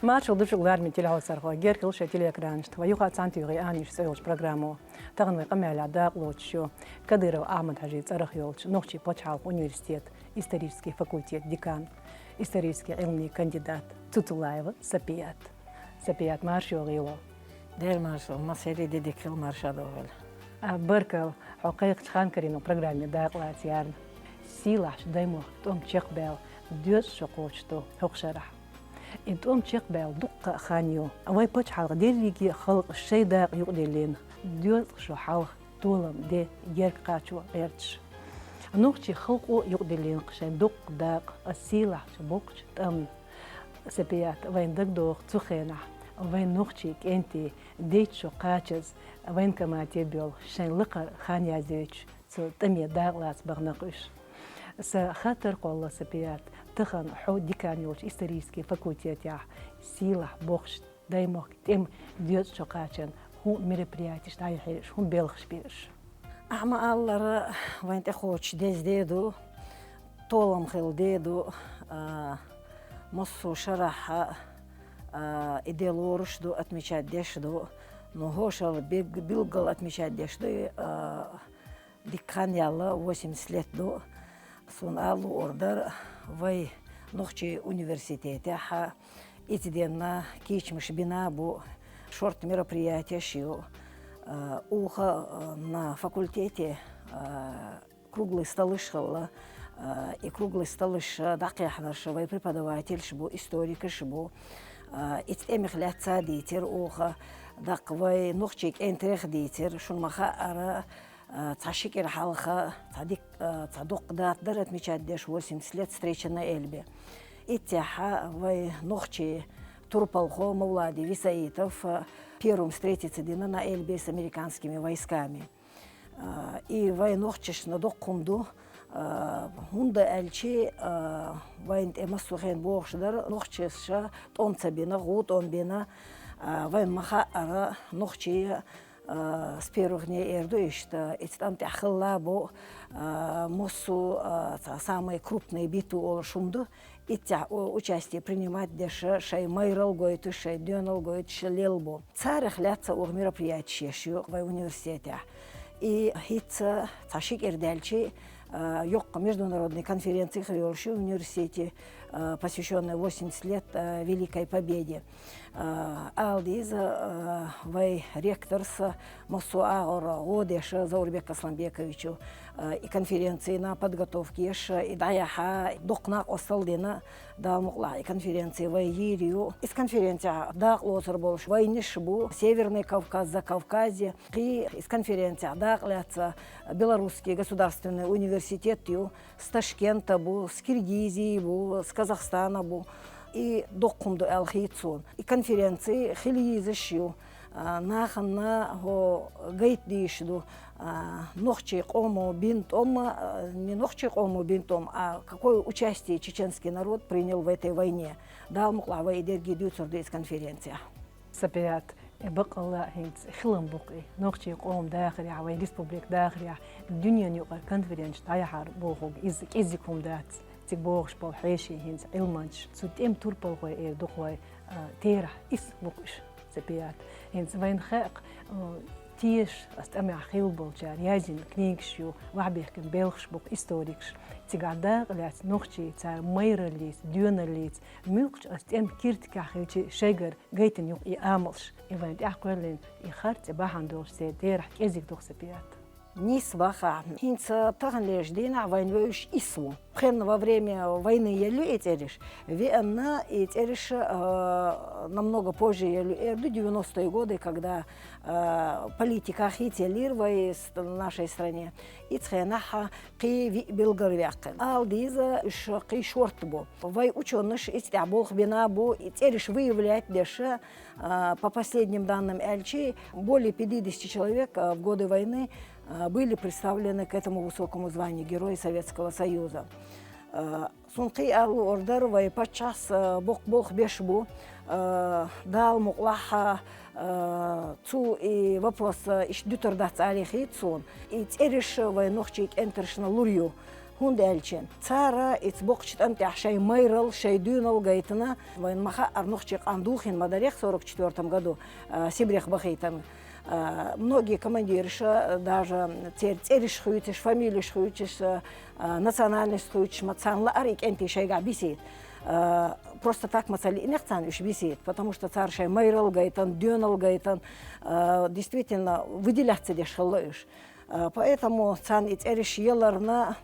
Marshall duşuqlar mi televizorga gerqilşe teleekrançtı ve yuqa santiyoği aniş sayılış programı. Tağın ve qamala daqloçu Kadyrov Ahmet Hajit Araxyolç Noqchi Почалк университет, исторический факультет, декан, исторический ilmi кандидат Tutulaeva Sapiyat. Sapiyat Marshall. Der Marshall, maseri dedikil Marshall. Barkal حقيق خان كرينو программе дaqlat yarn. Silaş daymo tom çeqbel düz şoqoçto hoqşarah. انتم تشقبل دقة خانيو أوي بتش حلق ديريكي خلق الشيء دا يقدرين ديوت شو حلق طولم دي يرك قاتشو غيرتش نوختي خلقو يقدرين قشين دق داق السيلة شبوكش تم سبيات وين دق دوق تخينا وين نوختي انتي ديت شو قاتشز وين كما تبيل شين لقر خانيا زيتش سو تمي داق لاس بغنقش خاطر قول سبيات تخن حو ديكانيوش исторический факультет я сила богш даймох тем дьёт шокачен ху мероприятие штайхеш ху белх шпирш Ама аллар ванте хоч дездеду толам хилдеду моссу шараха иделорушду отмечать дешду но хошал билгал отмечать дешду дикан ялла 80 лет до сон алу ордер вай Нохчи университете ха итиденна кичмиш бина бу шорт мероприятия шио уха на факультете круглый столы шхала и круглый столы дақиахна швай преподаватель шбу историк шбу итемих лятса дитер уха дақвай нохчик энтрех дитер шунмаха ара Цашикер халха, цадок да дарат мечать деш 80 лет встреча на Эльбе. Иттяха вай нохчи Турпалхо Мавлади Висаитов первым встретиться дина на Эльбе с американскими войсками. И вай нохчиш на доккумду хунда эльчи вай эмассухен бохшдар нохчиша тонца бина гут он бина вай маха ара нохчи с первых дней эрдуишта эти там тяхлабо моссу самые крупные битвы о шумду и тя участие принимать деше шей майрал гойт шей дёнал гойт шелелбо царах ляца о мероприятия шью в университете и хитца цашик эрдельчи Йокка международной конференции в университете, посвященной 80 лет Великой Победе. Алдиз вай ректорс Мосуагора Одеша Заурбек Асламбековичу и конференции на подготовке и даяха докнак осталдина да мукла и конференции вай Ирию. Из конференции дак лозер больше войнишбу Северный Кавказ за Кавказе и из конференции дак ляца Белорусский государственный университет с Ташкента бу, с Киргизии бу, с Казахстана бу и докумду алхитсон и конференции хилизишью наханна го гейтдишду нохчик омо бинтом не нохчик омо бинтом а какое участие чеченский народ принял в этой войне дал муклава и дергидюцерду из конференции Сапият بقى هينت خلهم بقي نقطي قوم داخلي عوي ريسبوبليك داخلي الدنيا نيوقع كونفرنس تايحار بوخوغ إزيكم دات تبوغش بالحيشي هينت علمانش سوتيم توربل غوي إير دخوي تيرح إس بقش سبيات هينت وين خاق تيش استمع خيل بولجار يازين كنيكشيو وعبيخكن بيلخش بوك إستوريكش تيغادا غلات نوختي تار ميرليت ديونرليت ميلكش استم كيرت كاخيتي شيغر غيتن يوق ياملش ايفان تاخكولين يخرت باهاندوش سي ديرح كيزيك دوخ سبيات Нис ваха, хинца таганлеш дина войнуешь ису. Хен во время войны елю этериш, вена этериш намного позже елю эрду 90-е годы, когда политика хителир в нашей стране. И ценаха ки билгарвяк. Алдиза шки шортбо. Вой ученыш истябох бинабу этериш выявлять деше по последним данным Эльчи более 50 человек в годы войны были представлены к этому высокому званию Героя Советского Союза. Сунқи алу ордер вай подчас бог бешбу дал муклаха цу и вопрос иш дютердац алихит сон и тереш вай нохчик энтершна лурью هون دالشين تارا اتبوقش تمتع شيء ميرل شيء دونال جايتنا وين ما خا أرنوخشيق عندوخين مداريخ 44 году سيبريخ بخيتن многие командирши даже цериш хуйтиш фамилиш хуйтиш национальность хуйтиш мацан ларик энти шейга бисит просто так мацали инехцан уж бисит потому что цар шей мейрал гайтан дюнал гайтан действительно выделяться деш халыш поэтому цан и цериш еларна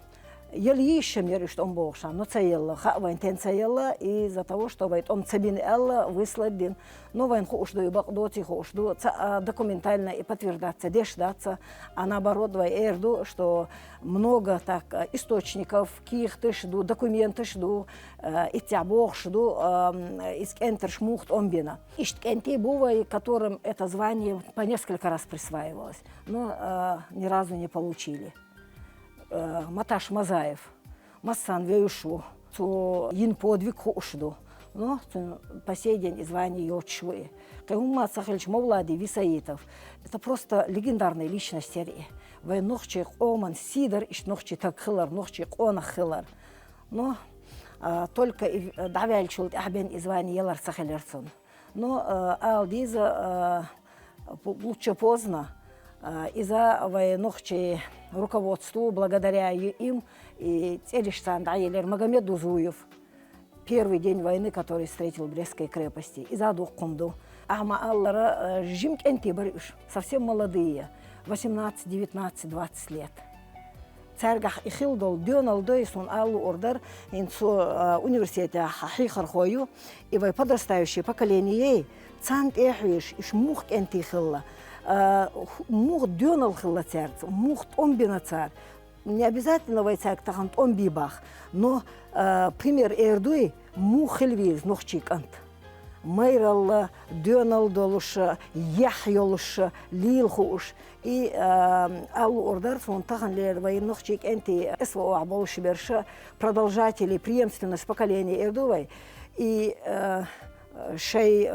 Ельишем еришь он богша, но цаелла, хавайн тен цаелла из-за того, что вайт он цабин элла выслабин, но вайн хошду и бакдоти хошду, документально и подтверждаться, дешдаться, а наоборот вай эрду, что много так источников, ких-то жду, документы жду, и тя бог жду, из кентер шмухт омбина. И кенти бувай, которым это звание по несколько раз присваивалось, но ни разу не получили. Маташ Мазаев, Массан Веюшу, то ин подвиг хошду, но по сей день звание Йочшвы. Кайумма Сахельч Мовлади Висаитов. Это просто легендарная личность. Вай нохчик Оман Сидор, иш нохчик так хилар, нохчик она хилар. Но только давяльчул ахбен звание Елар Сахелерсон. Но алдиза лучше поздно. Из-за военнохчи руководству, благодаря им, и Целиштан Дайлер Магомед Дузуев, первый день войны, который встретил в Брестской крепости, из-за Духкунду. Ахма Аллара жимк энтибарюш, совсем молодые, 18, 19, 20 лет. Царгах и Хилдол Дёнал Дойсон Аллу Ордер инцу университете Хахихархою, и вы подрастающее поколение, цант эхвиш, иш мух энтихилла. Мух дёнал хилла-царь, мух омбина-царь. Не обязательно войцак тахант омбибах, но пример эрдуй мух хильвиз нохчикант. Мейралла, дёнал долуш, яхьолуш, лилхуш. И аллу ордар фон тахан лер вой нохчик энти эсво аболши берша продолжатели преемственность поколения эрдувай. И шей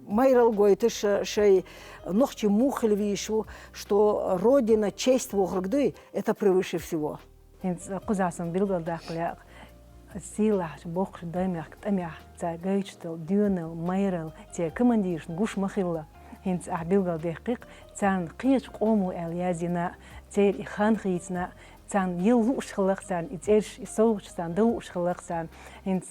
Майрал Гойтыш, шей нохчи мухель вишу, что родина, честь вохргды – это превыше всего. Кузасом билдалдакля сила, бог даймях, тамях, царь гайчтел, дюнел, майрал, те командирш, гуш махилла. Хинц билдалдакик, царь қиеш қому эльязина, царь и хан хитна. Цан елуш хлахсан, ицерш исоушсан, дулуш хлахсан, инц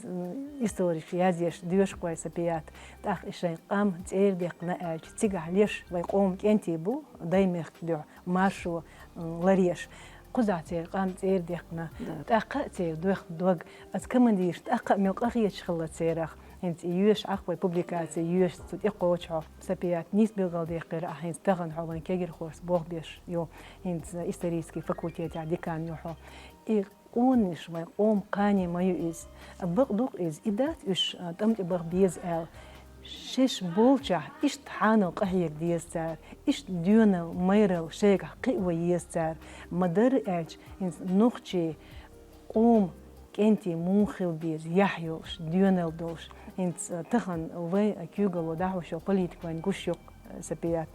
историш язеш дюшкой сапият. Так ишей ам цердекна эльч цигахлеш вайком кентибу даймех дю машу лареш. Кузатер ам цердекна. Так цер дух дог аз командиш так мелкахич хлацерах. Инц юш ахвай публикация юш тут иқочо сапият нис билгалдекер ахин стаган хаван кегер хорс богбеш ё инц исторический факультет декан ёхо и ониш вай ом кани мою из багдук из идат уш тамти багбез эл шиш болча ишт хано қахиек диестар ишт дюнел майрел шега қиwa естар мадар элч инц нохчи ом кенти мунхил без яхьош дюнел дош инц тахан вай акюгало дахушо политикван гушок сапият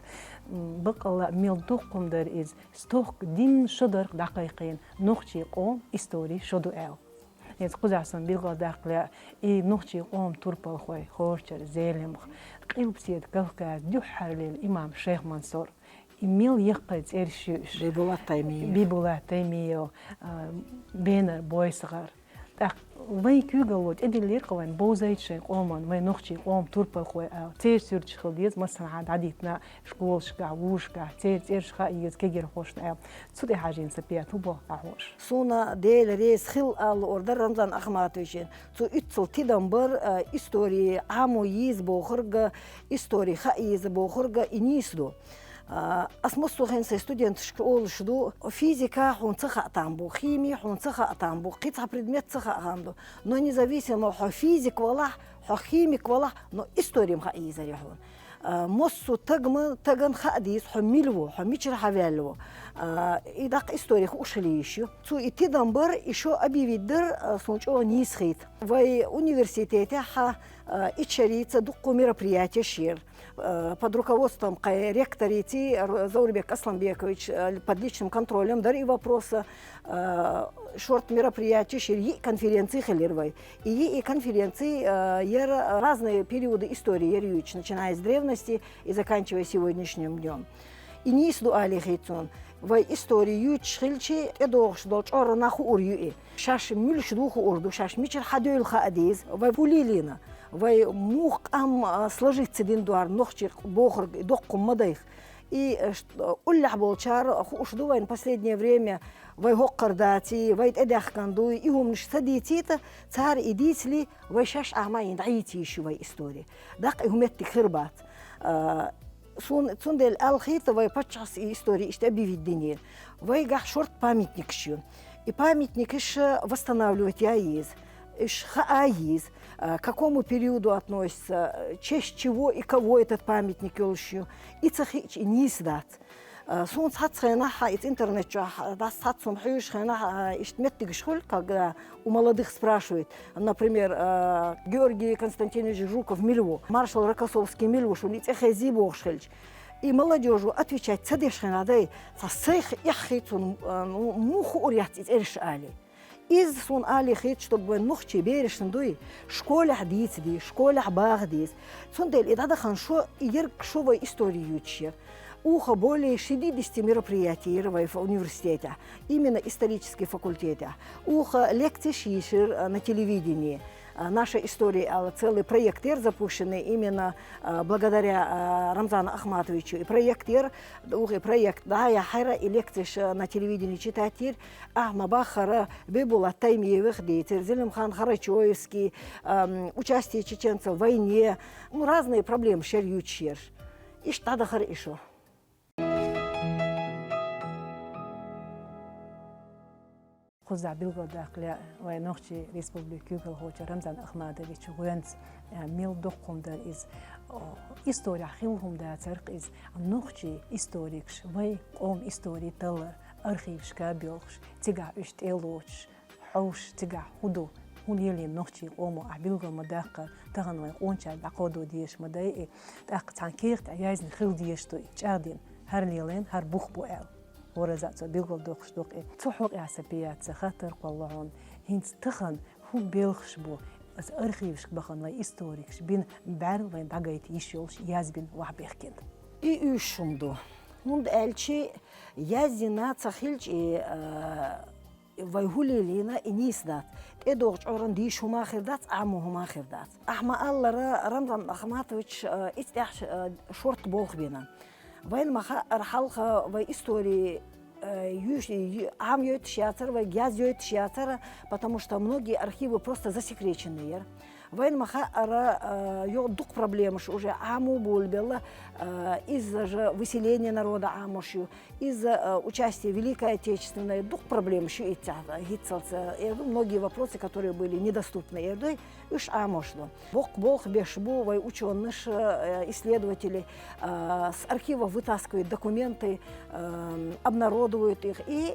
бакала милдукум дар из сток дин шодар дақиқин нохчи қом истори шоду эл инц кузасан билга дақля и нохчи қом турпал хой хорчер зелемх қилбсиет галка дюхарлил имам шейх Мансур имел ехать эршюш бибулат таймио бенер бойсгар так вай кюгалот эдилер кван бозайчен оман вай нохчи ом турпал хой церсюрч хилдиз масалан адитна школшка вушка цершха иез кегер хошна цуде хажин сапият убо ахош суна дел рейс хил ал ордер рамзан ахматовичен цу итцл тидамбар истории аму иез бохырга истории ха иез бохырга инисду أسمصو هنسي ستودنت شكول شدو فيزيكا حونتخا تامبو خيمي حونتخا تامبو قطع предмет تخا هامدو но независимо хо физик вала хо химик вала но история ха изарихун моссу таган хадис хо милво хо мичра хавялво идак история ушелищу цу итидамбар еще объявидер сунчо нисхит в университете ха ичарица дукку мероприятия шир под руководством ректорити Заурбек Асламбекович под личным контролем, да и вопроса шорт мероприятий, и конференции хелервай. И конференции разные периоды истории, начиная с древности и заканчивая сегодняшним днем. И не сду али хейтсон. В историю чхильчи эдохш долч ора наху урюи. Шаш мюльш духу урду, шаш мичер хадюил хаадиз. В пулилина. В мух ам сложиться диндуар нохчир бохр доккум мадайх. И уллях болчар ушдувайн последнее время в гоккардати, в эдахкандуй, и умнш садитита цар идисли в шаш ахмаин дайти еще в истории. Дак ихметти хирбат. Сундель алхита в подчас истории что объявить вайгах шорт памятник еще. И памятник еще восстанавливать яиз, хааиз, к какому периоду относится, честь чего и кого этот памятник еще, и цахич и не сдать. Сун схацхенаха из интернета, да схацумхюшхенаха иштметик шхоль, когда у молодых спрашивают, например, Георгий Константинович Жуков Мильво, маршал Рокоссовский Мильво, что лице хези богшельч. И молодежи отвечать, цадешхена дай, цасех яхитун муху урят из эршали. Из сун али хит, чтобы нухчи берешн дуй, школа дисди, школа багдис. Сундель и тогда ханшо ерк шова историю чер. Ухо более 60 мероприятий в университете, именно исторические факультеты. Ухо лекции шишер на телевидении. Наша история, целый проектер запущенный именно благодаря Рамзану Ахматовичу. И проектер, проект, да, я хайра и лекции на телевидении читатель, Ахма Бахара, Бибула Таймиевых, Зелим Хан Харачоевский, участие чеченцев в войне, ну, разные проблемы шерьют шер. И что-то хорошо. خذ بالقداق لا ونخشي ريسبوبليكيو كالهوجة رمزان أحمدович وينز ميل دقهم در إز إستوريا خيلهم دا ترق إز نخشي إستوريكش وي قوم إستوري تلر أرخيفش كابيلش تيجا إشت إلوش حوش تيجا هدو هون يلي نخشي قومو أبيلغو مداقة تغن وي قونشا بقودو ديش مدايقي تاق تانكيرت عيازن خيل ديش تو إتشاردين هر ليلين هر بوخ بو إل ورزات بيلغل دوخش دوقي تحوق عسبيات خاطر قولعون هنت تخن هو بيلخش بو از ارخيفش بخن وي استوريكش بين بار وين داغيت يشولش يازبين وحبيخكند и ушумду хунд элчи язина цахилч и вайгулилина и ниснат эдогч оран ди шума хирдат аму хума хирдат ахма аллара рамзан ахматович истяш шорт бохбина وين ما رحلها в истории ам йойт театр, в гяз йойт театр, потому что многие архивы просто засекречены. Вайн маха ара дух проблем, что уже аму бульбела из-за же выселения народа амушью, из-за участия в Великой Отечественной дух проблем, что и гитцался. Многие вопросы, которые были недоступны. Уж амушло. Бог бешбу, вай ученых исследователи с архивов вытаскивают документы, обнародуют их и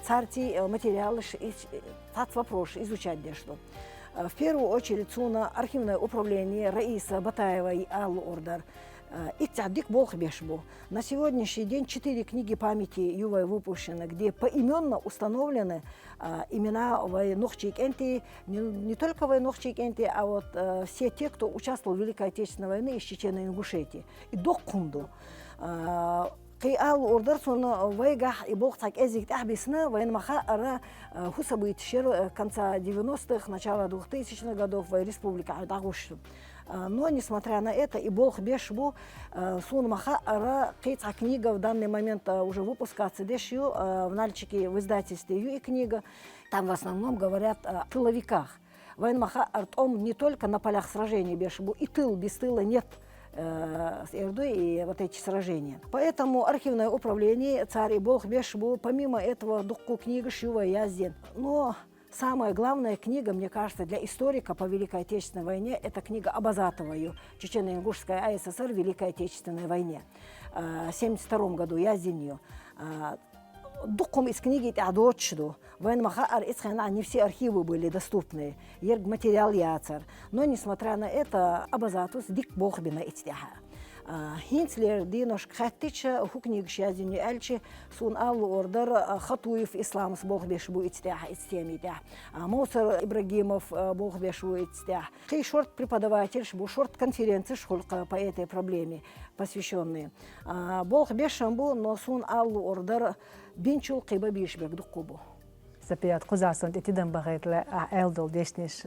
царти материалы, тат вопрос изучать дещо. В первую очередь суна архивное управление Раиса Батаева и Аллу Ордар. И цадик Бог бешбу. На сегодняшний день 4 книги памяти Ювой выпущены, где поименно установлены имена военнохчик энти, не только военнохчик энти, а вот все те, кто участвовал в Великой Отечественной войне из Чечении и Ингушетии. И докунду. Кей Аллу Ордар суна вайгах и Бог так эзик ахбисна военмаха ара хусабыт шер конца 90-х, начала 2000-х годов в Республике Ардагуш. Но, несмотря на это, и Бог бешбу, сун маха ара кейца книга в данный момент уже выпускается дешью в Нальчике в издательстве и книга. Там в основном говорят о тыловиках. Военмаха артом не только на полях сражений бешбу, и тыл, без тыла нет с Эрдой и вот эти сражения. Поэтому архивное управление «Царь и Бог бешбу», помимо этого, духку книга Шива Яздин. Но самая главная книга, мне кажется, для историка по Великой Отечественной войне, это книга Абазатовой, Чечено-Ингушская АССР в Великой Отечественной войне. В 1972 году Яздин ее. Духом из книги «Тядочду». Не все архивы были доступны. Ерг материал яцар. Но, несмотря на это, Абазатус дик бохбина итяха. Хинцлер динош хаттича хукник шазини элчи сун аллу ордер Хатуев исламс бог беш бу итстях истемидя. Моцар Ибрагимов бог беш бу итстях. Хей шорт преподаватель бу шорт конференции школка по этой проблеме посвященные. Бог беш бу но сун аллу ордер бинчул кыба бишбек дукубу. Сапият кузасон тетиден багет ла элдол дешниш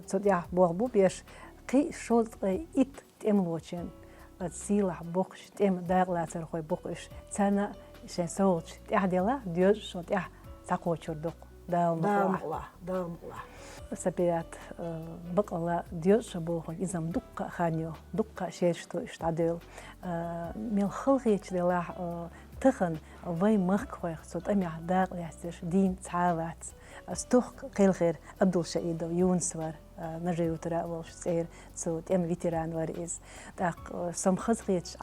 цодя бог бу беш قي شوط إت تملوچن سيلح بوقش تم داغلا ترخوي بوقش تانا شن سوتش تحديلا ديوج شوط يح تاقوچر دوق دام الله سبيات بقلا ديوج بوخ إنسان دقة خانيو دقة شيشتو اشتعدل من خلقيش دلا تخن وي مخكوي صوت أمي داغ يستش دين تعالات استوخ قيل خير أبدل شيء يونسور نجيو ترى والش سير صوت أم فيتران ورئيس داق سم خزقيتش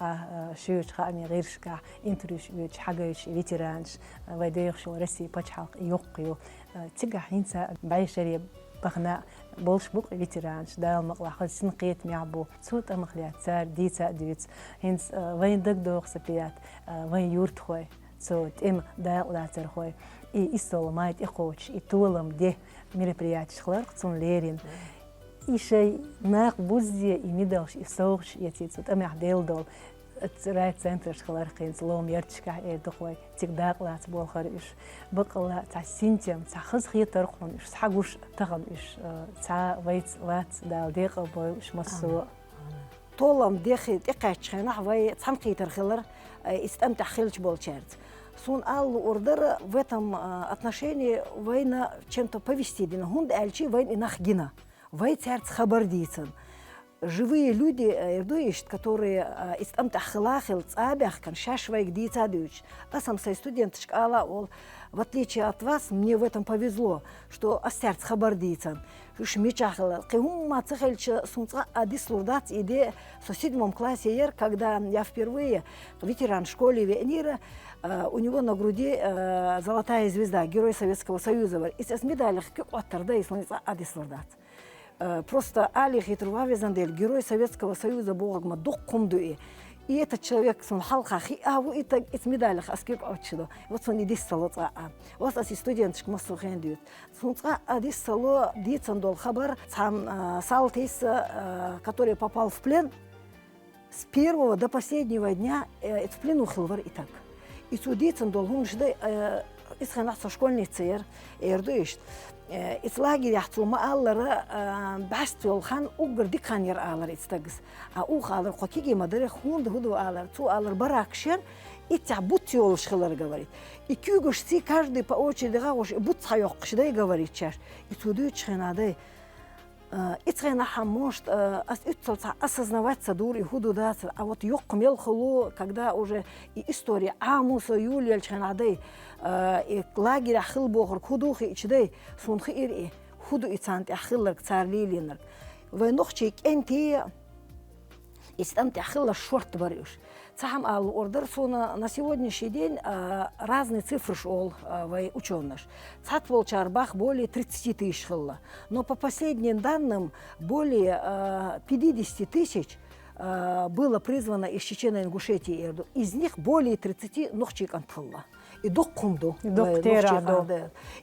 شوش خامي غيرش كا انتريش ويش حاجيش فيترانش ويديخ شو رسي بتشحق يوقيو تيجا هينسا بعيشري بخنا بولش بوق فيترانش دايل مقلا خد سنقيت ميعبو صوت أمخليات سار ديتا ديت هينس وين دق دوغ سبيات وين يورت خوي صوت أم دايل لاتر خوي إيسول مايت إخوش إتولم ده мероприятий خلق цун лерин ишей нах буззе и медалш и соуш ятицут ами ахделдол райт центр خلقين слом ярчка дохой тигдак лац болгар иш бакла та синтем та хыз хитер хон иш сагуш таган иш та вайт лац дал дек бой иш масу طولم دخي تقاش خنا وي تسمقيتر خلر استمتع خلش болчерт. Сун аллу ордер в этом отношении война чем-то повести дина гунд эльчи войн инах гина вой церц хабардицен живые люди ирдуишт которые истамта хлахил цабях кан шашвайк дицадуч асам сай студентчик ала ол в отличие от вас мне в этом повезло что асерц хабардицен шмичахла кем мацхельч сунца адислурдац иде в 7 классе ер когда я впервые ветеран школы Венера. У него на груди золотая звезда, Герой Советского Союза. И с медалях отторда и слонится адислордат. Просто Али Хитрува Везандель, Герой Советского Союза, Богма, Доккумдуи. И этот человек сон халхахи, а вы это с медалях аскип отчидо. Вот сон идис салоца. Вот аси студентчик массухен дают. Сонца адис сало дицандол хабар сам салтис, который попал в плен с первого до последнего дня в плену хилвар и так. И судиться долгом ждать, если нас школьный цер, эрдуешь, из лагеря хтума аллара бастил хан угр диканер аллар истагс, а ух аллар хокиги мадре хунд худу аллар, цу аллар баракшер, и тябут ёл шхилар говорит. И кюгушти каждый по очереди гауш, и бут хайок шдай говорит чаш, и судуют шхинады. Ицхайнаха может осознавать садур и худу даться, а вот ёкмел хулу, когда уже и история Амуса Юлия Чханадей и лагерь Ахил Бохар худухи и чдей сунхи ири худу и цант Ахиллак царлилинер. Войнохчик энти истамт Ахилла шорт барюш. Цахам ал ордер на сегодняшний день разные цифры шел ученых. Цат волчарбах более 30 тысяч хилла. Но по последним данным более 50 тысяч было призвано из Чечено-Ингушетии и Эрду. Из них более 30 нохчик антхилла. И доккумду.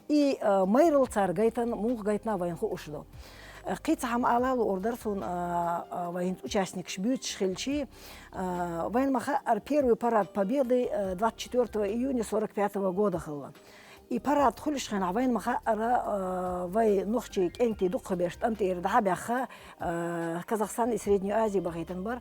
И Майрл цар гайтан мух гайтна вайнху ушло. قيتهم على الأوردرسون وين участник шбют шхельчи войн маха первый парад победы 24 июня 45 года хылла и парад хулишхан войн маха вой нохчик энти духбешт анти ирдабяха Казахстан и Среднюю Азию багайтан бар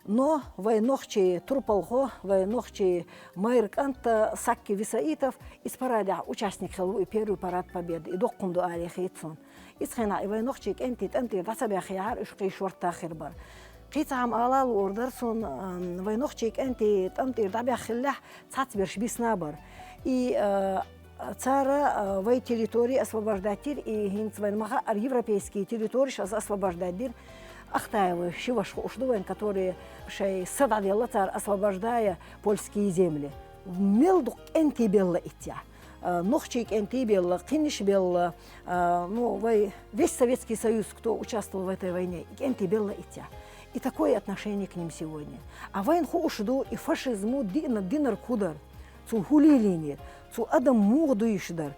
но вой нохчи трупалхо вой нохчи майрк анта сакки висаитов из парада участник хылу и первый парад победы и доккунду али хитсон إسخنا إبى نخشيك أنت رسبي خيار إيش قي شورت آخر بار قيت عم على الأوردرسون إبى نخشيك أنت رسبي خلاه تعتبرش بيسنابر إي цара в территории освобождатель и хинцвен маха европейские территории сейчас освобождатель Ахтаевы шивашку ушдувен которые шей сададела цар освобождая польские земли мелдук энти белла итя Нохчик Энтибелла, Кинишбелла, ну, весь Советский Союз, кто участвовал в этой войне, Энтибелла и тя. И такое отношение к ним сегодня. А вайн хушду и фашизму динар кудар, цу хулилини, цу адам мугду ишдар,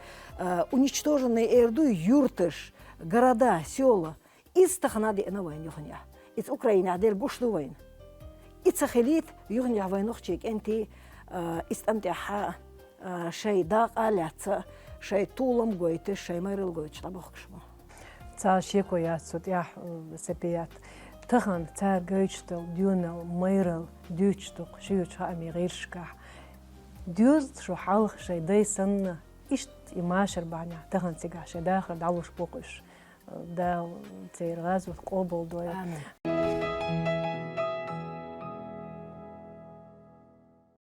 уничтоженные эрду юртыш, города, села. Из тахнады на войн юхня. Из Украины адель бушду войн. Из сахелит юхня войнухчик энти истамтяха шей дак аляца, шей тулам гойты, шей майрил гойч лабохкшмо. Цаа шеко яцут ях сапият. Тахан цаар гойчтол дюнал майрил дючтук шиюч хаами гиршка. Дюз шо халх шей дай санна ишт имашер баня. Тахан цигаш дахар далуш бокуш. Да цейр газут қобыл дой.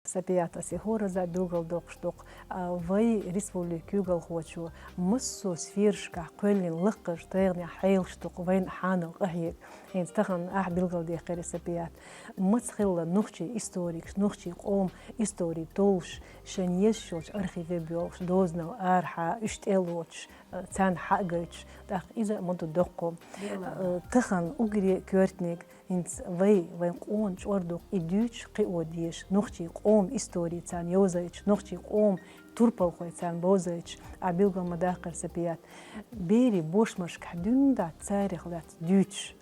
Сапията си хора за дугал докштук, вай республикюгал хочу, муссу сфиршка, көлин лыққыш, тайғни хайлштук, вайн ханал қахиек. Инстахан билгал декері сапият. Мыцхилла нухчи историкш, нухчи қом истори толш, шаньешшоч архиве бьолш, дознал арха, үштелоч, цан хагыч, так иза моду доққом. Тахан угри кёртник, инц вайн қон чордук идюч қиодиш, нухчи قوم истории цан йозаич, нохчи قوم турпал хой цан бозаич, а билгал мадахар сапият. Бери бошмаш кхдюнда царих лат дюч.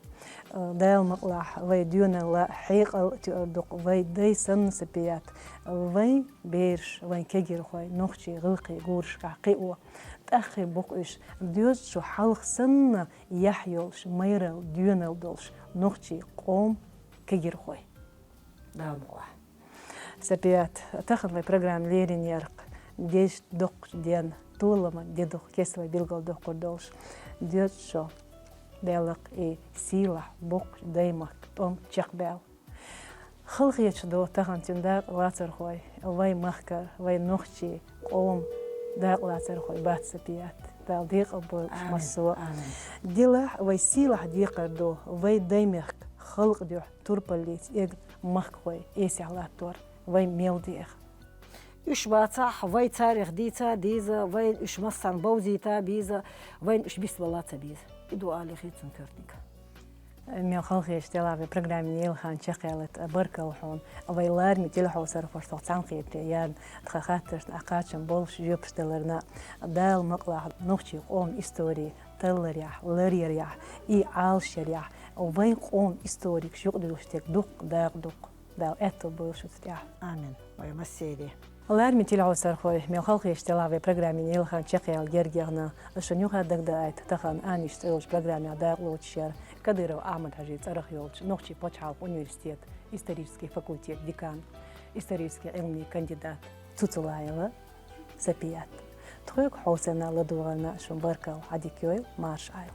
Дайл маклах вай дюна ла хайқал тюрдук вай дай сан сапият. Вай берш вай кегир хой нохчи гылқи гуршка қио. Тахи бокуш дюз шо халх санна яхйолш майрал дюнал долш нохчи قوم кегир хой. Дайл маклах. Сапият, таханлай программ лерин ярк, деш док ден тулама, дедух кесвай билгал док курдолш, дед шо белак и сила бок даймак том чехбел. Халхич до тахан тиндар лацар хой, вай махкар, вай нохчи, ом дар лацар хой бат сапият. Дал дик обо массо. Дила вай сила дикар до, вай даймак халк дю турпалит эг махкой эсялатор. وای میل دیخ. إيش باتصح وای تاريخ ديتا ديزا وای إيش مصان بوزيتا بيزا وای إيش بيس بلاتا بيز. إدو آلي خيتون كرتنيك. میل خالقی اشتلاعی برنامه نیل خان شقیلت برکل حون. وای لارمی تلحو صرفش تقطعن خیلی یاد تخاطرش نقاشم بولش جوبستلرنا دال مقلع نوچی قوم استوری تلريح لريح إي عالشريح وای قوم استوریک شو دلوشتك دق دق دال اتو بولشتيا. آمين. وای مسیری. لارمی تلحو صرفوی میل خالقی اشتلاعی برنامه نیل خان شقیل گرگینا شنیوها دقدایت تخان آنیش تلوش برنامه داغلوت شر. Кадыров Ахмад Хаджиц Арахьевич, Нохчи Почхалов университет, исторический факультет, декан, исторический эльмный кандидат Цуцулаева, Сапият. Тхойк Хосена Ладугана Шумбаркал Адикёйл Марш Айл.